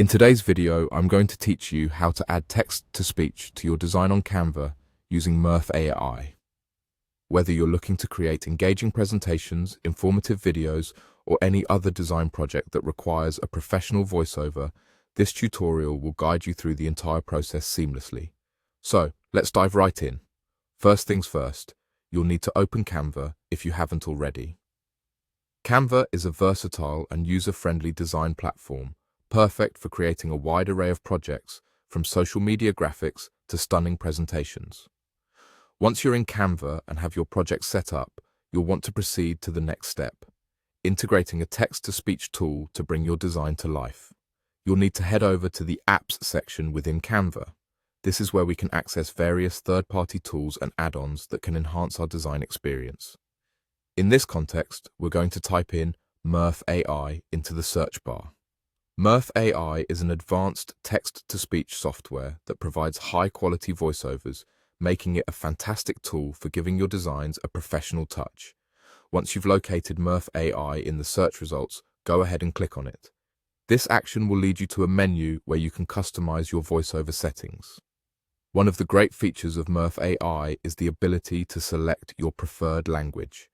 In today's video, I'm going to teach you how to add text-to-speech to your design on Canva using Murf AI. Whether you're looking to create engaging presentations, informative videos, or any other design project that requires a professional voiceover, this tutorial will guide you through the entire process seamlessly. So, let's dive right in. First things first, you'll need to open Canva if you haven't already. Canva is a versatile and user-friendly design platform, perfect for creating a wide array of projects, from social media graphics to stunning presentations. Once you're in Canva and have your project set up, you'll want to proceed to the next step, integrating a text-to-speech tool to bring your design to life. You'll need to head over to the Apps section within Canva. This is where we can access various third-party tools and add-ons that can enhance our design experience. In this context, we're going to type in Murf AI into the search bar. Murf AI is an advanced text-to-speech software that provides high-quality voiceovers, making it a fantastic tool for giving your designs a professional touch. Once you've located Murf AI in the search results, go ahead and click on it. This action will lead you to a menu where you can customize your voiceover settings. One of the great features of Murf AI is the ability to select your preferred language.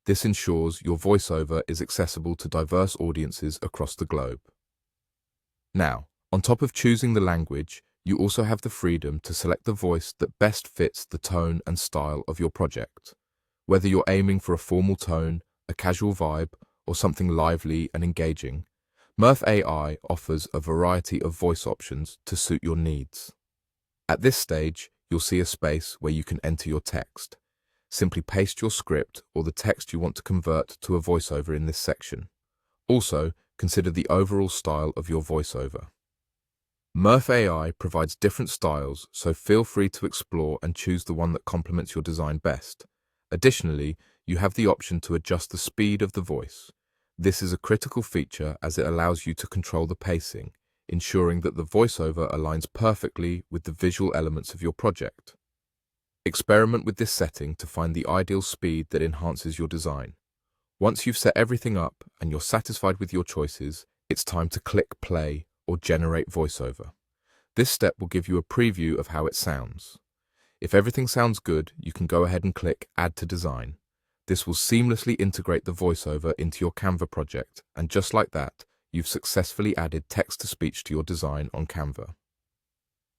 This ensures your voiceover is accessible to diverse audiences across the globe. Now, on top of choosing the language, you also have the freedom to select the voice that best fits the tone and style of your project. Whether you're aiming for a formal tone, a casual vibe, or something lively and engaging, Murf AI offers a variety of voice options to suit your needs. At this stage, you'll see a space where you can enter your text. Simply paste your script or the text you want to convert to a voiceover in this section. Also, consider the overall style of your voiceover. Murf AI provides different styles, so feel free to explore and choose the one that complements your design best. Additionally, you have the option to adjust the speed of the voice. This is a critical feature as it allows you to control the pacing, ensuring that the voiceover aligns perfectly with the visual elements of your project. Experiment with this setting to find the ideal speed that enhances your design. Once you've set everything up and you're satisfied with your choices, it's time to click play or generate voiceover. This step will give you a preview of how it sounds. If everything sounds good, you can go ahead and click Add to Design. This will seamlessly integrate the voiceover into your Canva project, and just like that, you've successfully added text-to-speech to your design on Canva.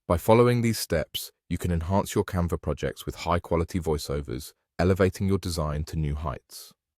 By following these steps, you can enhance your Canva projects with high-quality voiceovers, elevating your design to new heights.